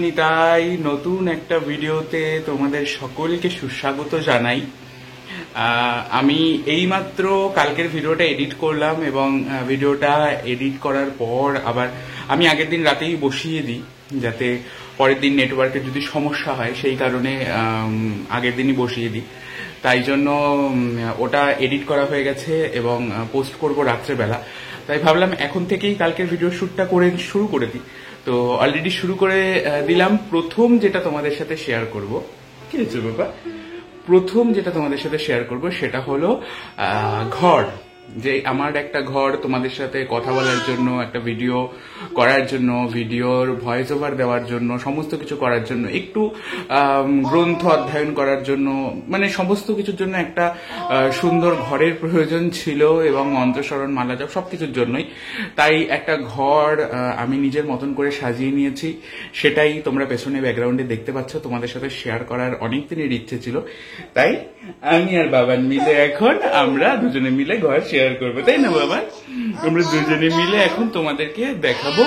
নিতাই নতুন একটা ভিডিওতে তোমাদের সকলকে সুস্বাগত জানাই। আমি এইমাত্র কালকের ভিডিওটা এডিট করলাম এবং ভিডিওটা এডিট করার পর আবার আমি আগের দিন রাতেই বসিয়ে দিই, যাতে পরের দিন নেটওয়ার্কের যদি সমস্যা হয় সেই কারণে আগের দিনই বসিয়ে দিই। তাই জন্য ওটা এডিট করা হয়ে গেছে এবং পোস্ট করব রাত্রেবেলা। তাই ভাবলাম এখন থেকেই কালকের ভিডিও শ্যুটটা করে শুরু করে দিই। তো অলরেডি শুরু করে দিলাম। প্রথম যেটা তোমাদের সাথে শেয়ার করব, কি হয়েছে বাবা, প্রথম যেটা তোমাদের সাথে শেয়ার করব সেটা হলো ঘর। যে আমার একটা ঘর তোমাদের সাথে কথা বলার জন্য, একটা ভিডিও করার জন্য, ভিডিওর ভয়েস ওভার দেওয়ার জন্য, সমস্ত কিছু করার জন্য, একটু গ্রন্থ অধ্যয়ন করার জন্য, মানে সমস্ত কিছুর জন্য একটা সুন্দর ঘরের প্রয়োজন ছিল এবং মন্ত্রস্মরণ, মালা জপ সবকিছুর জন্যই। তাই একটা ঘর আমি নিজের মতন করে সাজিয়ে নিয়েছি। সেটাই তোমরা পেছনে ব্যাকগ্রাউন্ডে দেখতে পাচ্ছ। তোমাদের সাথে শেয়ার করার অনেক দিনের ইচ্ছে ছিল, তাই আমি আর বাবান মিলে এখন আমরা দুজনে মিলে ঘর শেয়ার করবো, তাই না বাবা? আমরা দুজনে মিলে এখন তোমাদেরকে দেখাবো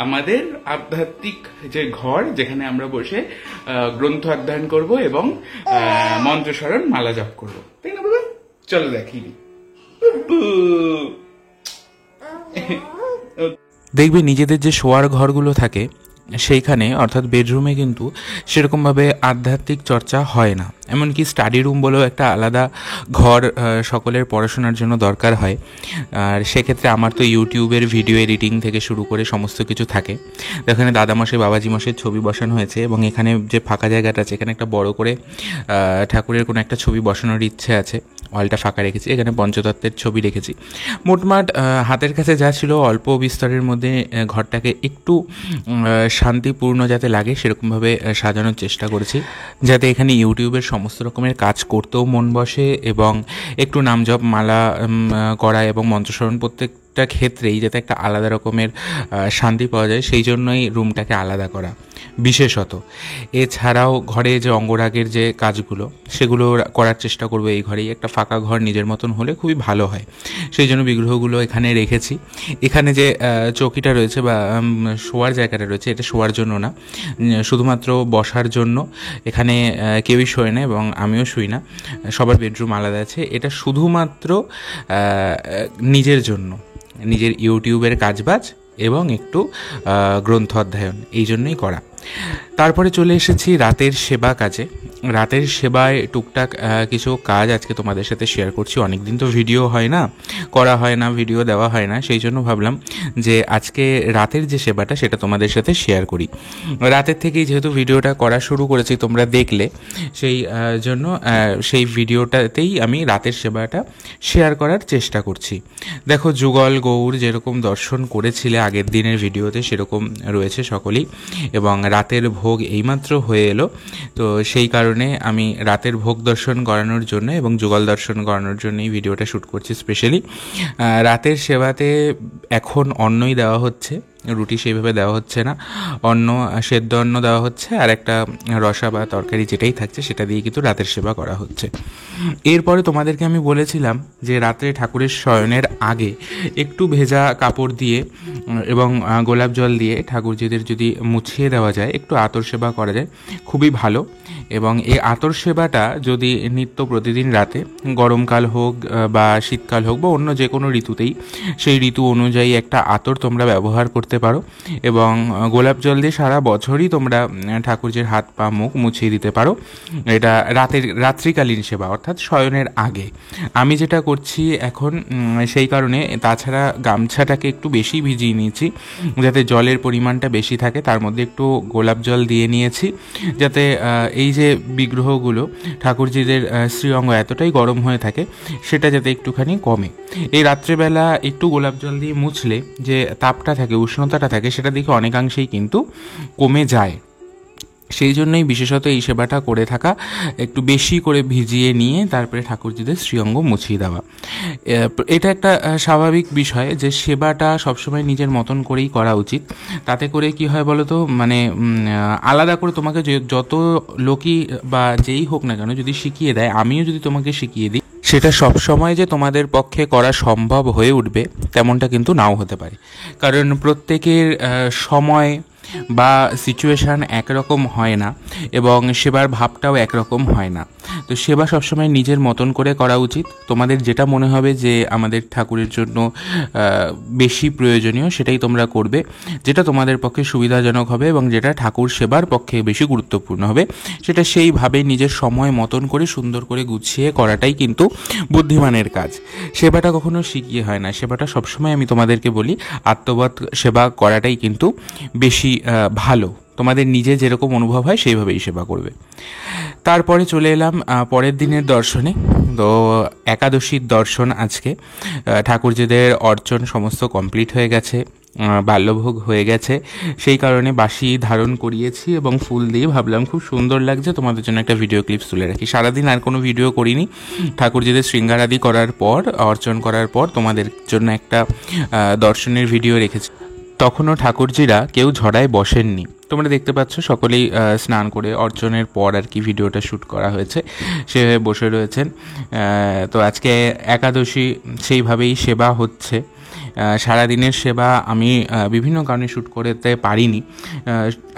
আমাদের আধ্যাত্মিক যে ঘর, যেখানে আমরা বসে গ্রন্থ অধ্যয়ন করব এবং মন্ত্রস্মরণ, মালা জপ করবো, তাই না বাবা? চলো দেখিনি। দেখবে নিজেদের যে শোয়ার ঘরগুলো থাকে সেইখানে, অর্থাৎ বেডরুমে কিন্তু সেরকমভাবে আধ্যাত্মিক চর্চা হয় না। এমনকি স্টাডি রুম বলেও একটা আলাদা ঘর সকলের পড়াশোনার জন্য দরকার হয়। আর সেক্ষেত্রে আমার তো ইউটিউবের ভিডিও এডিটিং থেকে শুরু করে সমস্ত কিছু থাকে। এখানে দাদামশাই, বাবাজি মশাইয়ের ছবি বসানো হয়েছে এবং এখানে যে ফাঁকা জায়গাটা আছে এখানে একটা বড় করে ঠাকুরের কোনো একটা ছবি বসানোর ইচ্ছে আছে। ওয়ালটা ফাঁকা রেখেছি, এখানে পঞ্চতত্ত্বের ছবি রেখেছি। মোটমাট হাতের কাছে যা ছিল অল্প বিস্তরের মধ্যে ঘরটাকে একটু শান্তিপূর্ণ যাতে লাগে সেরকমভাবে সাজানোর চেষ্টা করেছি, যাতে এখানে ইউটিউবের সমস্ত রকমের কাজ করতেও মন বসে এবং একটু নামজপ, মালা করা এবং মন্ত্রস্মরণ প্রত্যেকটা ক্ষেত্রেই যাতে একটা আলাদা রকমের শান্তি পাওয়া যায়, সেই জন্যই রুমটাকে আলাদা করা বিশেষত। এছাড়াও ঘরে যে অঙ্গরাগের যে কাজগুলো সেগুলো করার চেষ্টা করবো এই ঘরেই। একটা ফাঁকা ঘর নিজের মতন হলে খুবই ভালো হয়, সেই জন্য বিগ্রহগুলো এখানে রেখেছি। এখানে যে চৌকিটা রয়েছে বা শোয়ার জায়গাটা রয়েছে, এটা শোয়ার জন্য না, শুধুমাত্র বসার জন্য। এখানে কেউই শোয় না এবং আমিও শুই না, সবার বেডরুম আলাদা আছে। এটা শুধুমাত্র নিজের জন্য, নিজের ইউটিউবের কাজবাজ এবং একটু গ্রন্থ অধ্যয়ন, এই জন্যই করা। তারপরে চলে এসেছি রাতের সেবা কাজে। রাতের সেবায় টুকটাক কিছু কাজ আজকে তোমাদের সাথে শেয়ার করছি। অনেক দিন তো ভিডিও হয় না, করা হয় না, ভিডিও দেওয়া হয় না, সেই জন্য ভাবলাম যে আজকে রাতের যে সেবাটা সেটা তোমাদের সাথে শেয়ার করি। রাতের থেকেই যেহেতু ভিডিওটা করা শুরু করেছি, তোমরা দেখলে, সেই জন্য সেই ভিডিওটাতেই আমি রাতের সেবাটা শেয়ার করার চেষ্টা করছি। দেখো, যুগল গৌর যেরকম দর্শন করেছিলে আগের দিনের ভিডিওতে সেরকম রয়েছে সকলেই, এবং রাতের ভোগ এইমাত্র হয়ে এলো। তো সেই কারণে আমি রাতের ভোগ দর্শন করানোর জন্য এবং যুগল দর্শন করানোর জন্য এই ভিডিওটা শ্যুট করছি স্পেশালি। রাতের সেবাতে এখন অন্নই দেওয়া হচ্ছে, রুটি সেইভাবে দেওয়া হচ্ছে না। অন্ন, সেদ্ধ অন্ন দেওয়া হচ্ছে, আর একটা রসা বা তরকারি যেটাই থাকছে সেটা দিয়ে কিন্তু রাতের সেবা করা হচ্ছে। এরপরে তোমাদেরকে আমি বলেছিলাম যে রাত্রে ঠাকুরের শয়নের আগে একটু ভেজা কাপড় দিয়ে এবং গোলাপ জল দিয়ে ঠাকুরজিদের যদি মুছিয়ে দেওয়া যায়, একটু আতর সেবা করা যায়, খুবই ভালো। এবং এই আতর সেবাটা যদি নিত্য প্রতিদিন রাতে, গরমকাল হোক বা শীতকাল হোক বা অন্য যে কোনো ঋতুতেই, সেই ঋতু অনুযায়ী একটা আতর তোমরা ব্যবহার করতে পারো এবং গোলাপ জল দিয়ে সারা বছরই তোমরা ঠাকুরজির হাত পা মুখ মুছিয়ে দিতে পারো। এটা রাত্রিকালীন সেবা, অর্থাৎ শয়নের আগে। আমি যেটা করছি এখন সেই কারণে, তাছাড়া গামছাটাকে একটু বেশি ভিজিয়ে নিয়েছি যাতে জলের পরিমাণটা বেশি থাকে, তার মধ্যে একটু গোলাপ জল দিয়ে নিয়েছি যাতে এই যে বিগ্রহগুলো, ঠাকুরজিদের শ্রীঅঙ্গ এতটাই গরম হয়ে থাকে সেটা যাতে একটুখানি কমে। এই রাত্রেবেলা একটু গোলাপ জল দিয়ে মুছলে যে তাপটা থাকে, উষ্ণতাটা থাকে, সেটা দেখে অনেকাংশেই কিন্তু কমে যায়। সেই জন্যই বিশেষত এই সেবাটা করে থাকা, একটু বেশি করে ভিজিয়ে নিয়ে তারপরে ঠাকুরজিদের শ্রীঅঙ্গ মুছিয়ে দেওয়া। এটা একটা স্বাভাবিক বিষয় যে সেবাটা সবসময় নিজের মতন করেই করা উচিত। তাতে করে কি হয় বলো তো, মানে আলাদা করে তোমাকে যত লোকই বা যেই হোক না কেন যদি শিখিয়ে দেয়, আমিও যদি তোমাকে শিখিয়ে দিই, সেটা সব সময় যে তোমাদের পক্ষে করা সম্ভব হয়ে উঠবে তেমনটা কিন্তু নাও হতে পারে। কারণ প্রত্যেকের সময় বা সিচুয়েশান একরকম হয় না এবং সেবার ভাবটাও একরকম হয় না। তো সেবা সবসময় নিজের মতন করে করা উচিত। তোমাদের যেটা মনে হবে যে আমাদের ঠাকুরের জন্য বেশি প্রয়োজনীয় সেটাই তোমরা করবে, যেটা তোমাদের পক্ষে সুবিধাজনক হবে এবং যেটা ঠাকুর সেবার পক্ষে বেশি গুরুত্বপূর্ণ হবে সেটা সেইভাবে নিজের সময় মতন করে সুন্দর করে গুছিয়ে করাটাই কিন্তু বুদ্ধিমানের কাজ। সেবাটা কখনো শিখিয়ে হয় না, সেবাটা সবসময় আমি তোমাদেরকে বলি আত্মবৎ সেবা করাটাই কিন্তু বেশি ভালো। তোমাদের নিজে যেরকম অনুভব হয় সেইভাবেই সেবা করবে। তারপরে চলে এলাম পরের দিনের দর্শনে। তো একাদশীর দর্শন আজকে। ঠাকুরজিদের অর্চন সমস্ত কমপ্লিট হয়ে গেছে, বাল্যভোগ হয়ে গেছে, সেই কারণে বাসি ধারণ করিয়েছি এবং ফুল দিয়ে ভাবলাম খুব সুন্দর লাগছে, তোমাদের জন্য একটা ভিডিও ক্লিপস তুলে রাখি। সারাদিন আর কোনো ভিডিও করিনি, ঠাকুরজিদের শৃঙ্গারাদি করার পর, অর্চন করার পর তোমাদের জন্য একটা দর্শনের ভিডিও রেখেছি। তখনও ঠাকুরজিরা কেউ ঝড়ায় বসেননি, তোমরা দেখতে পাচ্ছ সকলেই স্নান করে অর্চনের পর আর কি ভিডিওটা শ্যুট করা হয়েছে, সেভাবে বসে রয়েছেন। তো আজকে একাদশী, সেইভাবেই সেবা হচ্ছে। সারাদিনের সেবা আমি বিভিন্ন কারণে শ্যুট করতে পারিনি।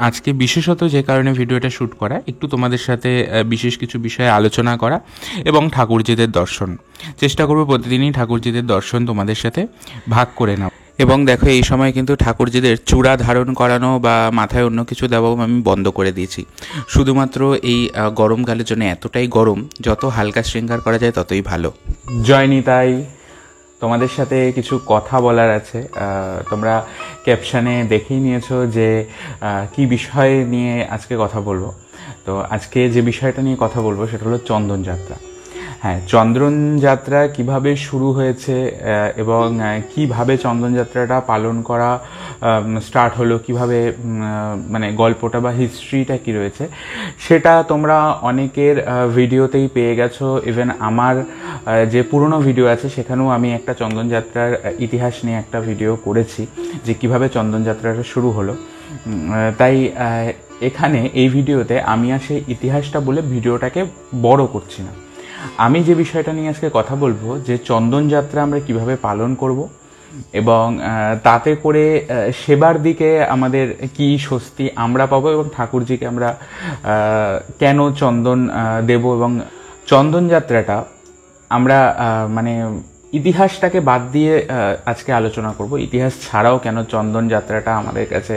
আজকে বিশেষত যে কারণে ভিডিওটা শ্যুট করা, একটু তোমাদের সাথে বিশেষ কিছু বিষয়ে আলোচনা করা এবং ঠাকুরজিদের দর্শন। চেষ্টা করবো প্রতিদিনই ঠাকুরজিদের দর্শন তোমাদের সাথে ভাগ করে নাও। এবং দেখো এই সময় কিন্তু ঠাকুরজিদের চূড়া ধারণ করানো বা মাথায় অন্য কিছু দেওয়াও আমি বন্ধ করে দিয়েছি, শুধুমাত্র এই গরমকালের জন্য। এতটাই গরম, যত হালকা শৃঙ্গার করা যায় ততই ভালো। জয় নিতাই। তোমাদের সাথে কিছু কথা বলার আছে। তোমরা ক্যাপশনে দেখেই নিয়েছো যে কি বিষয় নিয়ে আজকে কথা বলবো। তো আজকে যে বিষয়টা নিয়ে কথা বলবো সেটা হলো চন্দন যাত্রা। হ্যাঁ, চন্দন যাত্রা কিভাবে শুরু হয়েছে এবং কিভাবে চন্দন যাত্রাটা পালন করা স্টার্ট হলো, কিভাবে মানে গল্পটা বা হিস্ট্রিটা কি রয়েছে সেটা তোমরা অনেকের ভিডিওতেই পেয়ে গেছো। ইভেন আমার যে পুরনো ভিডিও আছে সেখানেও আমি একটা চন্দন যাত্রার ইতিহাস নিয়ে একটা ভিডিও করেছি যে কিভাবে চন্দন যাত্রাটা শুরু হলো। তাই এখানে এই ভিডিওতে আমি আর সেই ইতিহাসটা বলে ভিডিওটাকে বড় করছি না। আমি যে বিষয়টা নিয়ে আজকে কথা বলবো যে চন্দন যাত্রা আমরা কিভাবে পালন করব এবং তাতে করে সেবার দিকে আমাদের কি স্বস্তি আমরা পাবো এবং ঠাকুরজিকে আমরা কেন চন্দন দেব, এবং চন্দন যাত্রাটা আমরা মানে ইতিহাসটাকে বাদ দিয়ে আজকে আলোচনা করব। ইতিহাস ছাড়াও কেন চন্দন যাত্রাটা আমাদের কাছে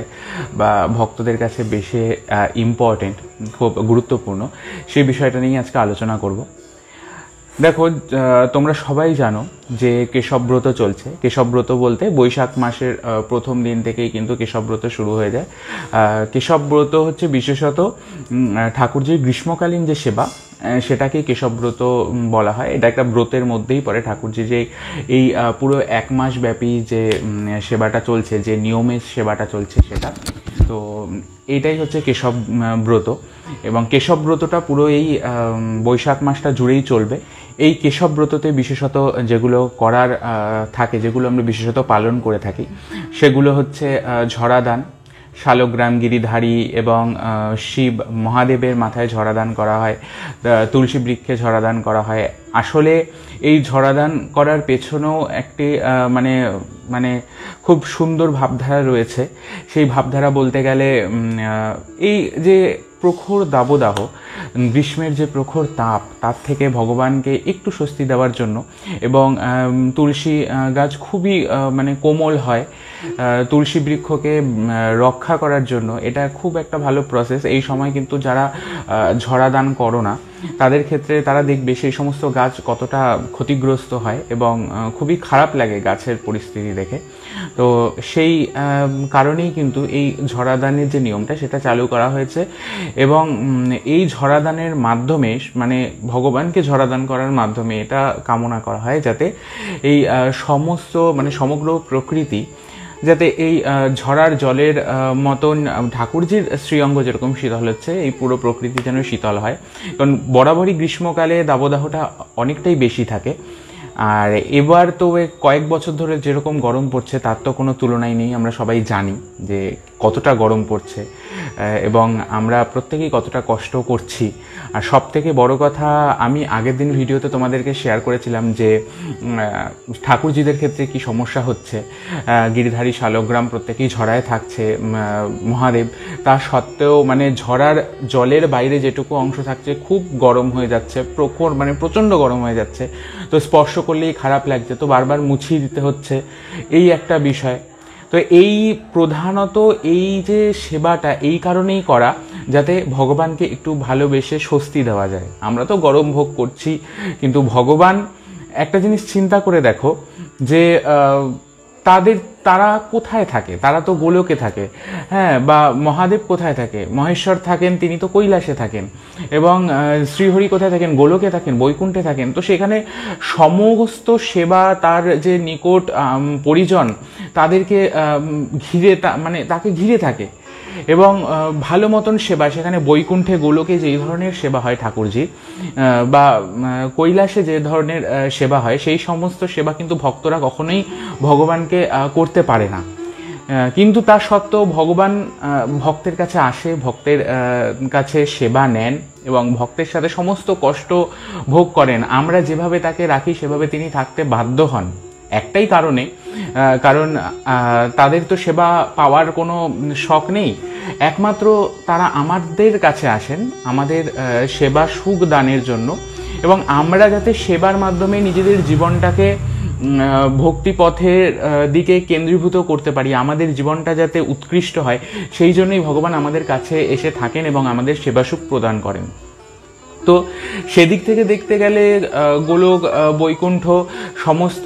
বা ভক্তদের কাছে বেশি ইম্পর্টেন্ট, খুব গুরুত্বপূর্ণ, সেই বিষয়টা নিয়ে আজকে আলোচনা করব। দেখো, তোমরা সবাই জানো যে কেশবব্রত চলছে। কেশবব্রত বলতে বৈশাখ মাসের প্রথম দিন থেকেই কিন্তু কেশবব্রত শুরু হয়ে যায়। কেশবব্রত হচ্ছে বিশেষত ঠাকুরজির গ্রীষ্মকালীন যে সেবা সেটাকেই কেশবব্রত বলা হয়। এটা একটা ব্রতের মধ্যেই পড়ে। ঠাকুরজি যে এই পুরো এক মাস ব্যাপী যে সেবাটা চলছে, যে নিয়মের সেবাটা চলছে সেটা, তো এটাই হচ্ছে কেশব ব্রত। এবং কেশব ব্রতটা পুরো এই বৈশাখ মাসটা জুড়েই চলবে। এই কেশব ব্রততে বিশেষত যেগুলো করার থাকে, যেগুলো আমরা বিশেষত পালন করে থাকি, সেগুলো হচ্ছে ঝরাদান, শালগ্রাম গিরিধারী এবং শিব মহাদেবের মাথায় ঝরাদান করা হয়, তুলসী বৃক্ষে ঝরাদান করা হয়। আসলে এই ঝরাদান করার পেছনেও একটি মানে মানে খুব সুন্দর ভাবধারা রয়েছে। সেই ভাবধারা বলতে গেলে এই যে প্রখর দাবদাহ, গ্রীষ্মের যে প্রখর তাপ, তার থেকে ভগবানকে একটু স্বস্তি দেওয়ার জন্য, এবং তুলসী গাছ খুবই মানে কোমল হয়, তুলসী বৃক্ষকে রক্ষা করার জন্য এটা খুব একটা ভালো প্রসেস। এই সময় কিন্তু যারা ঝরাদান করো না তাদের ক্ষেত্রে তারা দেখবে সেই সমস্ত গাছ কতটা ক্ষতিগ্রস্ত হয় এবং খুবই খারাপ লাগে গাছের পরিস্থিতি দেখে। তো সেই কারণেই কিন্তু এই ঝরাদানের যে নিয়মটা সেটা চালু করা হয়েছে। এবং এই ঝরাদানের মাধ্যমে মানে ভগবানকে ঝরাদান করার মাধ্যমে এটা কামনা করা হয় যাতে এই সমস্ত মানে সমগ্র প্রকৃতি যাতে এই ঝরার জলের মতন ঠাকুরজির শ্রীঅঙ্গ যেরকম শীতল হচ্ছে, এই পুরো প্রকৃতি যেন শীতল হয়। কারণ বরাবরই গ্রীষ্মকালে দাবদাহটা অনেকটাই বেশি থাকে। আর এবার তো কয়েক বছর ধরে যেরকম গরম পড়ছে তার তো কোনো তুলনাই নেই। আমরা সবাই জানি যে কতটা গরম পড়ছে এবং আমরা প্রত্যেকেই কতটা কষ্ট করছি। আর সব থেকে বড় কথা, আমি আগের দিন ভিডিওতে তোমাদেরকে শেয়ার করেছিলাম যে ঠাকুরজিদের ক্ষেত্রে কি সমস্যা হচ্ছে। গিরিধারী শালগ্রাম প্রত্যেকেই ঝরায় থাকছে মহাদেব, তা সত্ত্বেও মানে ঝরার জলের বাইরে যেটুকু অংশ থাকছে খুব গরম হয়ে যাচ্ছে, প্রখর মানে প্রচণ্ড গরম হয়ে যাচ্ছে। তো স্পর্শ করলেই খারাপ লাগছে, তো বারবার মুছিয়ে দিতে হচ্ছে, এই একটা বিষয়। তো এই প্রধানত এই যে সেবাটা এই কারণেই করা যাতে ভগবানকে একটু ভালোবেসে স্বস্তি দেওয়া যায়। আমরা তো গরম ভোগ করছি, কিন্তু ভগবান, একটা জিনিস চিন্তা করে দেখো যে তারা কোথায় থাকে? তারা তো গোলকে থাকে, হ্যাঁ, বা মহাদেব কোথায় থাকে? মহেশ্বর থাকেন, তিনি তো কৈলাসে থাকেন, এবং শ্রীহরি কোথায় থাকেন? গোলকে থাকেন, বৈকুণ্ঠে থাকেন। তো সেখানে সমস্ত সেবা তার যে নিকট পরিজন তাদেরকে ঘিরে মানে তাকে ঘিরে থাকে, এবং ভালো মতন সেবা সেখানে বৈকুণ্ঠে গোলকে যেই ধরনের সেবা হয় ঠাকুরজি, বা কৈলাসে যে ধরনের সেবা হয়, সেই সমস্ত সেবা কিন্তু ভক্তরা কখনোই ভগবানকে করতে পারে না। কিন্তু তা সত্ত্বেও ভগবান ভক্তের কাছে আসে, ভক্তের কাছে সেবা নেন এবং ভক্তের সাথে সমস্ত কষ্ট ভোগ করেন। আমরা যেভাবে তাকে রাখি সেভাবে তিনি থাকতে বাধ্য হন একটাই কারণে, কারণ তাদের তো সেবা পাওয়ার কোনো শখ নেই, একমাত্র তারা আমাদের কাছে আসেন আমাদের সেবা সুখ দানের জন্য, এবং আমরা যাতে সেবার মাধ্যমে নিজেদের জীবনটাকে ভক্তিপথের দিকে কেন্দ্রীভূত করতে পারি, আমাদের জীবনটা যাতে উৎকৃষ্ট হয়, সেই জন্যই ভগবান আমাদের কাছে এসে থাকেন এবং আমাদের সেবা সুখ প্রদান করেন। তো সেদিক থেকে দেখতে গেলে গোলক, বৈকুণ্ঠ সমস্ত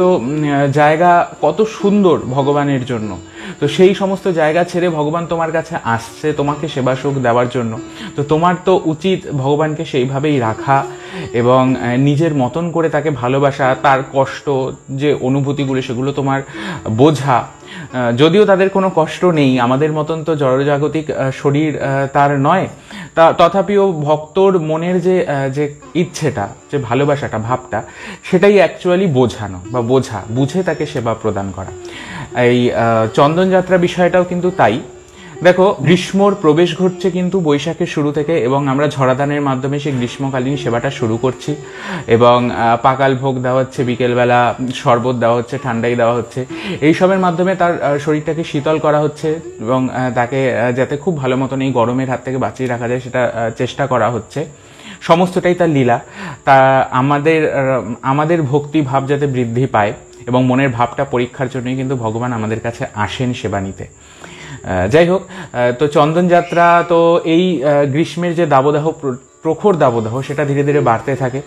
জায়গা কত সুন্দর ভগবানের জন্য। তো সেই সমস্ত জায়গা ছেড়ে ভগবান তোমার কাছে আসছে তোমাকে সেবা সুখ দেওয়ার জন্য। তো তোমার তো উচিত ভগবানকে সেইভাবেই রাখা এবং নিজের মতন করে তাকে ভালোবাসা, তার কষ্ট যে অনুভূতিগুলো সেগুলো তোমার বোঝা। যদিও তাদের কোনো কষ্ট নেই, আমাদের মতন তো জড়জাগতিক শরীর তার নয়, তথাপিও ভক্তর মনের যে ইচ্ছেটা, যে ভালোবাসাটা, ভাবটা, সেটাই অ্যাকচুয়ালি বোঝানো বা বুঝে তাকে সেবা প্রদান করা। এই চন্দনযাত্রা বিষয়টাও কিন্তু তাই। দেখো, গ্রীষ্মর প্রবেশ ঘটছে কিন্তু বৈশাখের শুরু থেকে, এবং আমরা ঝরাদানের মাধ্যমে সেই গ্রীষ্মকালীন সেবাটা শুরু করছি, এবং পাকাল ভোগ দেওয়া হচ্ছে, বিকেলবেলা শরবত দেওয়া হচ্ছে, ঠান্ডাই দেওয়া হচ্ছে, এইসবের মাধ্যমে তার শরীরটাকে শীতল করা হচ্ছে এবং তাকে যাতে খুব ভালো মতন এই গরমের হাত থেকে বাঁচিয়ে রাখা যায় সেটা চেষ্টা করা হচ্ছে। সমস্তটাই তার লীলা। তা আমাদের ভক্তি ভাব যাতে বৃদ্ধি পায় এবং মনের ভাবটা পরীক্ষার জন্যই কিন্তু ভগবান আমাদের কাছে আসেন সেবা নিতে। যাই হোক, তো চন্দনযাত্রা তো এই গ্রীষ্মের যে দাবদাহ, প্রখর দাবদাহ, সেটা ধীরে ধীরে বাড়তে থাকে,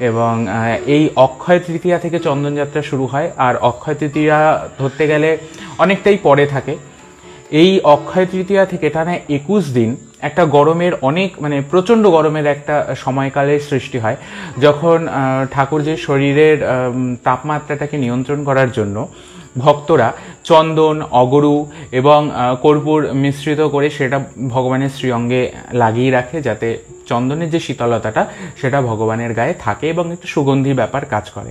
এবং এই অক্ষয় তৃতীয়া থেকে চন্দনযাত্রা শুরু হয়। আর অক্ষয় তৃতীয়া ধরতে গেলে অনেকটাই পরে থাকে। এই অক্ষয় তৃতীয়া থেকে টানা 21 দিন একটা গরমের মানে প্রচণ্ড গরমের একটা সময়কালের সৃষ্টি হয়, যখন ঠাকুরজির শরীরের তাপমাত্রাটাকে নিয়ন্ত্রণ করার জন্য ভক্তরা চন্দন, অগরু এবং কর্পূর মিশ্রিত করে সেটা ভগবানের শ্রীঅঙ্গে লাগিয়ে রাখে, যাতে চন্দনের যে শীতলতাটা সেটা ভগবানের গায়ে থাকে এবং একটু সুগন্ধি ব্যাপার কাজ করে।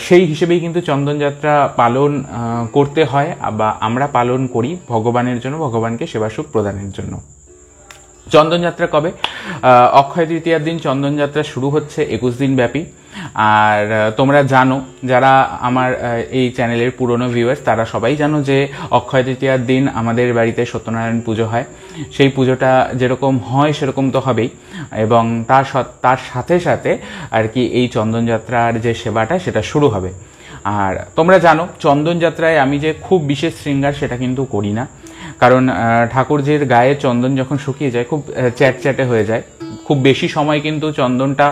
সেই হিসেবেই কিন্তু চন্দনযাত্রা পালন করতে হয়, বা আমরা পালন করি ভগবানের জন্য, ভগবানকে সেবাসুখ প্রদানের জন্য। চন্দনযাত্রা কবে? অক্ষয় তৃতীয়ার দিন চন্দনযাত্রা শুরু হচ্ছে 21 দিন ব্যাপী। আর তোমরা জানো, যারা আমার এই চ্যানেলের পুরনো ভিউয়ার্স, তারা সবাই জানো যে অক্ষয় তৃতীয়ার দিন আমাদের বাড়িতে সত্যনারায়ণ পুজো হয়। সেই পুজোটা যেরকম হয় সেরকম তো হবেই, এবং তার সাথে সাথে আর কি এই চন্দনযাত্রার যে সেবাটা সেটা শুরু হবে। আর তোমরা জানো, চন্দনযাত্রায় আমি যে খুব বিশেষ শৃঙ্গার সেটা কিন্তু করি না, কারণ ঠাকুরজির গায়ে চন্দন যখন শুকিয়ে যায় খুব চ্যাটচ্যাটে হয়ে যায়। খুব বেশি সময় কিন্তু চন্দনটা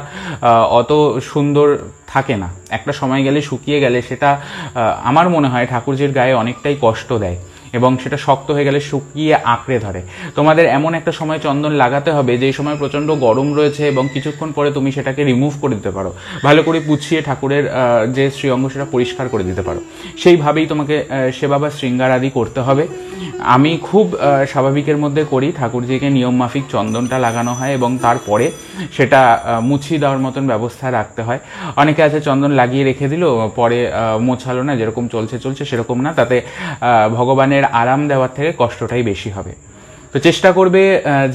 অত সুন্দর থাকে না, একটা সময় গেলে শুকিয়ে গেলে সেটা আমার মনে হয় ঠাকুরজির গায়ে অনেকটাই কষ্ট দেয়, এবং সেটা শক্ত হয়ে গেলে শুকিয়ে আঁকড়ে ধরে। তোমাদের এমন একটা সময় চন্দন লাগাতে হবে যেই সময় প্রচণ্ড গরম রয়েছে, এবং কিছুক্ষণ পরে তুমি সেটাকে রিমুভ করে দিতে পারো, ভালো করে পুছিয়ে ঠাকুরের যে শ্রীঅঙ্গ সেটা পরিষ্কার করে দিতে পারো। সেইভাবেই তোমাকে সেবা বা শৃঙ্গার আদি করতে হবে। আমি খুব স্বাভাবিকের মধ্যে করি, ঠাকুরজিকে নিয়ম মাফিক চন্দনটা লাগানো হয় এবং তারপরে সেটা মুছিয়ে দেওয়ার মতন ব্যবস্থা রাখতে হয়। অনেকে আছে চন্দন লাগিয়ে রেখে দিল, পরে মোছালো না, যেরকম চলছে সেরকম না, তাতে ভগবানের আরাম দেওয়ার থেকে কষ্টটাই বেশি হবে। তো চেষ্টা করবে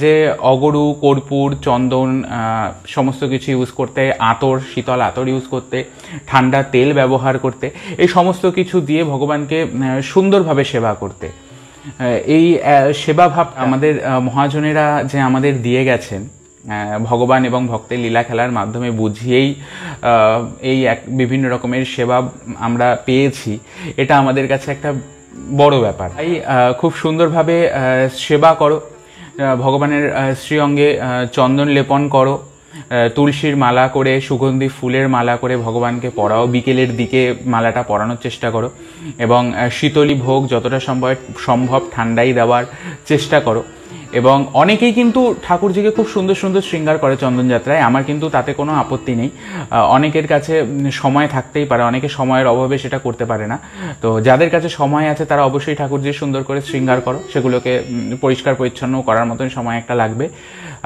যে অগরু, কর্পূর, চন্দন সমস্ত কিছু ইউজ করতে, আতর, শীতল আতর ইউজ করতে, ঠান্ডা তেল ব্যবহার করতে, এই সমস্ত কিছু দিয়ে ভগবানকে সুন্দরভাবে সেবা করতে। এই সেবা ভাব আমাদের মহাজনেরা যে আমাদের দিয়ে গেছেন, ভগবান এবং ভক্তের লীলা খেলার মাধ্যমে বুঝিয়েই এই বিভিন্ন রকমের সেবা আমরা পেয়েছি, এটা আমাদের কাছে একটা বড় ব্যাপার। তাই খুব সুন্দরভাবে সেবা করো, ভগবানের শ্রীঅঙ্গে চন্দন লেপন করো, তুলসীর মালা করে, সুগন্ধি ফুলের মালা করে ভগবানকে পরাও, বিকেলের দিকে মালাটা পরানোর চেষ্টা করো এবং শীতলী ভোগ যতটা সম্ভব ঠান্ডাই দেওয়ার চেষ্টা করো। এবং অনেকেই কিন্তু ঠাকুরজিকে খুব সুন্দর সুন্দর শৃঙ্গার করে চন্দনযাত্রায়, আমার কিন্তু তাতে কোনো আপত্তি নেই। অনেকের কাছে সময় থাকতেই পারে, অনেকে সময়ের অভাবে সেটা করতে পারে না। তো যাদের কাছে সময় আছে তারা অবশ্যই ঠাকুরজির সুন্দর করে শৃঙ্গার করো, সেগুলোকে পরিষ্কার পরিচ্ছন্ন করার মতন সময় একটা লাগবে।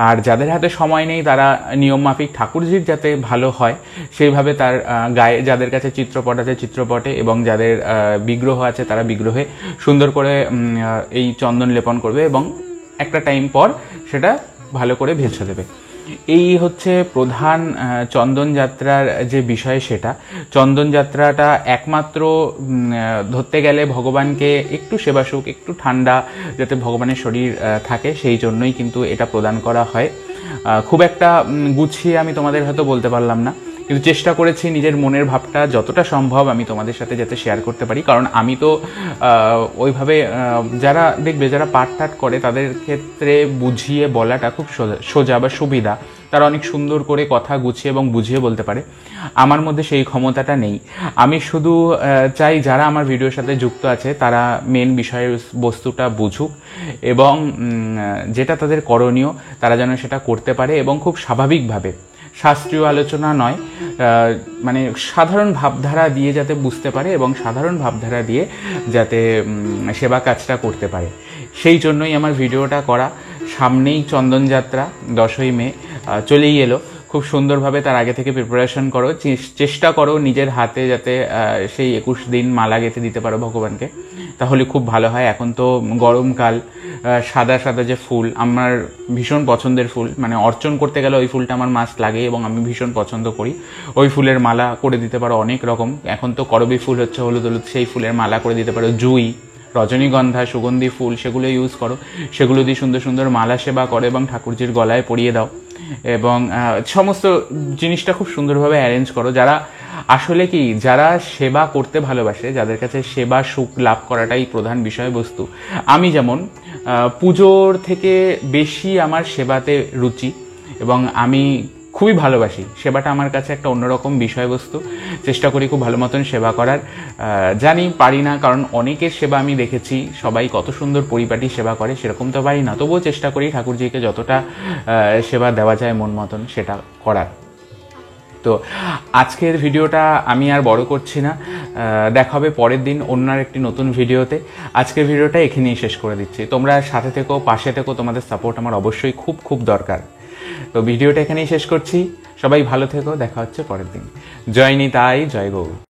আর যাদের হাতে সময় নেই তারা নিয়ম মাফিক ঠাকুরজির যাতে ভালো হয় সেইভাবে তার গায়ে, যাদের কাছে চিত্রপট আছে চিত্রপটে, এবং যাদের বিগ্রহ আছে তারা বিগ্রহে সুন্দর করে এই চন্দন লেপন করবে এবং একটা টাইম পর সেটা ভালো করে ভেজে দেবে। এই হচ্ছে প্রধান চন্দন যাত্রার যে বিষয়, সেটা চন্দন যাত্রাটা একমাত্র ধরতে গেলে ভগবানকে একটু সেবাসুখ, একটু ঠান্ডা যাতে ভগবানের শরীর থাকে সেই জন্যই কিন্তু এটা প্রদান করা হয়। খুব একটা গুছিয়ে আমি তোমাদের হয়তো বলতে পারলাম না, কিন্তু চেষ্টা করেছি নিজের মনের ভাবটা যতটা সম্ভব আমি তোমাদের সাথে যাতে শেয়ার করতে পারি। কারণ আমি তো ওইভাবে যারা দেখবে, যারা পাঠ টাঠ করে তাদের ক্ষেত্রে বুঝিয়ে বলাটা খুব সোজা বা সুবিধা, তারা অনেক সুন্দর করে কথা গুছিয়ে এবং বুঝিয়ে বলতে পারে। আমার মধ্যে সেই ক্ষমতাটা নেই। আমি শুধু চাই যারা আমার ভিডিওর সাথে যুক্ত আছে তারা মেন বিষয়ের বস্তুটা বুঝুক এবং যেটা তাদের করণীয় তারা যেন সেটা করতে পারে এবং খুব স্বাভাবিকভাবে, শাস্ত্রীয় আলোচনা নয়, মানে সাধারণ ভাবধারা দিয়ে যাতে বুঝতে পারে এবং সাধারণ ভাবধারা দিয়ে যাতে সেবা কাজটা করতে পারে, সেই জন্যই আমার ভিডিওটা করা। সামনেই চন্দন যাত্রা 10ই মে চলেই এলো, খুব সুন্দরভাবে তার আগে থেকে প্রিপারেশন করো, চেষ্টা করো নিজের হাতে যাতে সেই 21 দিন মালা গেঁথে দিতে পারো ভগবানকে, তাহলে খুব ভালো হয়। এখন তো গরমকাল, সাদা সাদা যে ফুল আমার ভীষণ পছন্দের ফুল, মানে অর্চন করতে গেলে ওই ফুলটা আমার মাস্ট লাগে এবং আমি ভীষণ পছন্দ করি। ওই ফুলের মালা করে দিতে পারো অনেক রকম, এখন তো করবী ফুল হচ্ছে হলুদ হলুদ, সেই ফুলের মালা করে দিতে পারো, জুঁই, রজনীগন্ধা, সুগন্ধি ফুল সেগুলো ইউজ করো, সেগুলো দিয়ে সুন্দর সুন্দর মালা সেবা করো এবং ঠাকুরজির গলায় পরিয়ে দাও এবং সমস্ত জিনিসটা খুব সুন্দরভাবে অ্যারেঞ্জ করো। যারা আসলে কি, যারা সেবা করতে ভালোবাসে, যাদের কাছে সেবা সুখ লাভ করাটাই প্রধান বিষয়বস্তু, আমি যেমন পুজোর থেকে বেশি আমার সেবাতে রুচি এবং আমি খুবই ভালোবাসি সেবাটা, আমার কাছে একটা অন্যরকম বিষয়বস্তু। চেষ্টা করি খুব ভালো মতন সেবা করার, জানি পারি না, কারণ অনেকের সেবা আমি দেখেছি সবাই কত সুন্দর পরিপাটি সেবা করে, সেরকম তো পারি না, তবুও চেষ্টা করি ঠাকুরজিকে যতটা সেবা দেওয়া যায় মন মতন সেটা করার। তো আজকের ভিডিওটা আমি আর বড় করছি না, দেখা হবে পরের দিন অন্য একটি নতুন ভিডিওতে। আজকের ভিডিওটা এখানেই শেষ করে দিচ্ছি। তোমরা সাথে থেকো, পাশে থেকো, তোমাদের সাপোর্ট আমার অবশ্যই খুব খুব দরকার। তো ভিডিওটা এখানেই শেষ করছি, সবাই ভালো থেকো, দেখা হচ্ছে পরের দিন। জয় নিতাই, জয় গৌর।